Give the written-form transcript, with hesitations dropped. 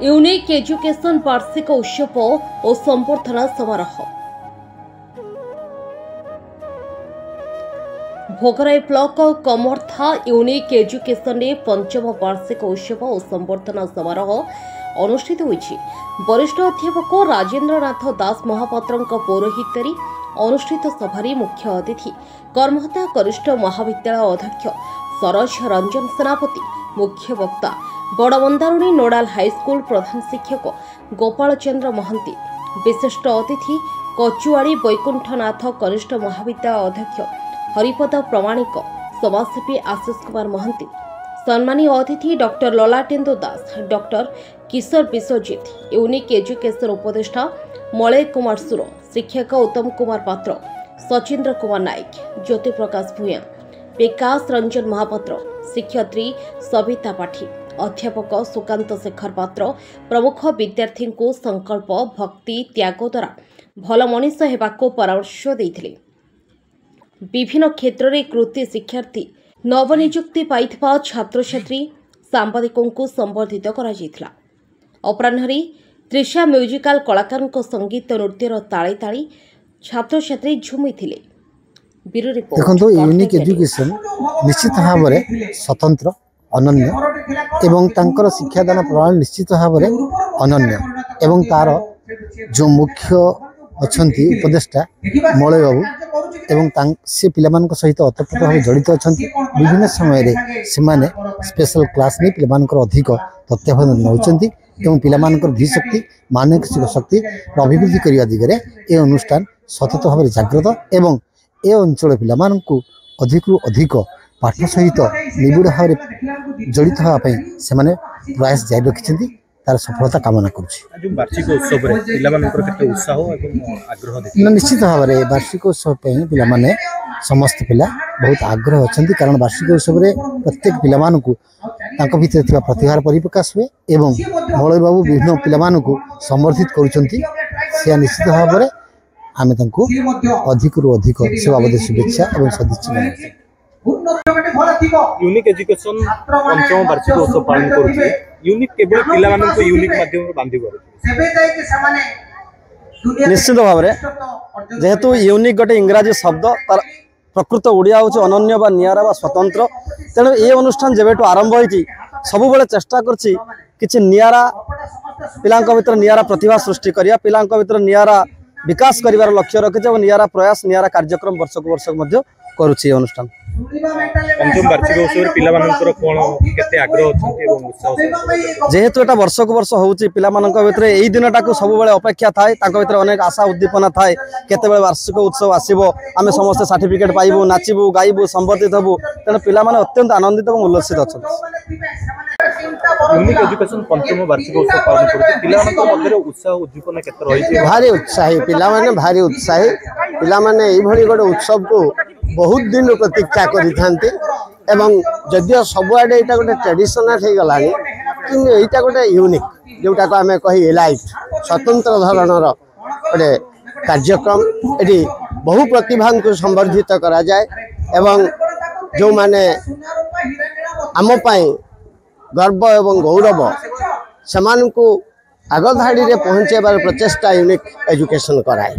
Unique education वार्षिक उत्सव और संबर्धना समारोह। भोगराई ब्लॉक कमरथा यूनिक एजुकेशन पंचम वार्षिक उत्सव और संबर्धना समारोह अनुष्ठित होईछि। वरिष्ठ अध्यापक राजेन्द्रनाथ दास महापात्र पौरोहित्य अनुष्ठित सभारे मुख्य अतिथि कर्महत्या कनिष्ठ महाविद्यालय अध्यक्ष सरोज रंजन सेनापति, मुख्य वक्ता बड़बंदारुणी नोडाल हाईस्कूल प्रधान शिक्षक गोपाल चंद्र महंती, विशिष्ट अतिथि कचुआड़ी वैकुंठनाथ कनिष्ठ महाविद्यालय अध्यक्ष हरिपद प्रमाणिक, समाजसेवी आशीष कुमार महंती, सम्मानीय अतिथि doctor Lalatendu Das, doctor Kishore Biswajit, unique education उपदेष्टा मलय कुमार सुर, शिक्षक उत्तम कुमार पात्र, सचिंद्र कुमार नायक, ज्योति प्रकाश भूया, विकास रंजन महापात्र, शिक्षयित्री सविता पाठी, अध्यापक सुकांत शेखर पात्र प्रमुख विद्यार्थी को संकल्प भक्ति त्याग द्वारा भल मनीष हेबाको परामर्श देइथिले। विभिन्न क्षेत्र में कृति शिक्षार्थी नवनियुक्ति पाइथिबा छात्र छात्री सांबादिकों को संबर्धित करा जायथिला। अपराह्न त्रिशा म्यूजिकल कलाकार संगीत नृत्यर ताली ताली छात्र छात्री झुमिथिले। देखो यूनिक एजुकेशन निश्चित भाव में स्वतंत्र अनन्य एवं तांकर शिक्षादान प्रणाली निश्चित भाव में अनन्य एवं तार जो मुख्य अच्छी उपदेष्टा मलय बाबू एवं से पिलामान सहित अतप्रोत भाव जड़ित अच्छा विभिन्न समय से स्पेशल क्लास नहीं पिलामान अधिक तथ्यावधान नौकरी एवं पिलामान धीशक्ति मानसिक शक्ति अभिवृद्धि करने दिगरे ये अनुष्ठान सतत भाव जागृत एवं ए अंचल पिलामान अधिक रु अधिक पाठ सहित निबिड़ भाव में जड़ित होगापी से प्रयास जारी रखिंट तार सफलता कामना वार्षिक उत्सव निश्चित भाव में वार्षिक उत्सव पे समस्त पिला बहुत आग्रह अच्छा कारण वार्षिक उत्सव में प्रत्येक पिलामान भीतर प्रतिभार परिप्रकाश हुए एवं मलय बाबू विभिन्न पिलामान संबर्धित कर निश्चित भाव में आम अधिक रु अधिक से बाबद शुभेच्छा और सदिच्छा। यूनिक एजुकेशन पंचम वार्षिक उत्सव पालन करुचे। यूनिक केवल पिला मानन को यूनिक माध्यम रे बांधी करुचे। निश्चित भाव में जेहेतु यूनिक गोटे इंग्राजी शब्द तार प्रकृत ओडिया होचे अनन्य बा नियारा बा स्वतंत्र तेणु ये अनुष्ठान जेबेटू आरंभ होई सब बेले चेष्टा करछि किछि नियारा पिलांक भीतर नियारा प्रतिभा सृष्टि करिया पिलांक भीतर नियारा विकास करिवार लक्ष्य रखिছে और नियारा प्रयास नियारा कार्यक्रम वर्ष को वर्ष मध्य करुछि अनुष्ठान। पंचम वार्षिक उत्सव पिला मानकर कोन केते आग्रह अछि एवं उत्साह जेहेतु एटा वर्ष को वर्ष होउछि पिला मानक भीतर एई दिनटा को सब बेले अपेक्षा थाए तांक भीतर अनेक आशा उद्दीपना थाए केते बेले वार्षिक उत्सव आसीबो आमे समस्त सर्टिफिकेट पाइबो नाचिबो गाइबो संबर्धित हबो तेन पिला माने अत्यंत आनंदित और उल्लसित अछथि। यूनिक एजुकेशन पंचम वार्षिक उत्सव पालन करते पिला मानक मध्य उत्साह उद्दीपना केते रहिছে भारी उत्साही पिला माने भारी उत्साही पिला माने एई भली गोटे उत्सव को बहुत दिन प्रतीक्षा करिथांती एवं जदियो सबुआडे एटा गोटे ट्रेडिशनल हो गलानी कि एटा गोटे यूनिक जोटा को आमे कहि एलाइट स्वतंत्र धरणर गोटे कार्यक्रम एटी बहु प्रतिभा को संवर्धित करा जाए एवं जो माने आम पाई गर्व एवं गौरव समान को आग धाड़ी रे पहुंचेबार प्रचेष्टा यूनिक एजुकेशन कराए।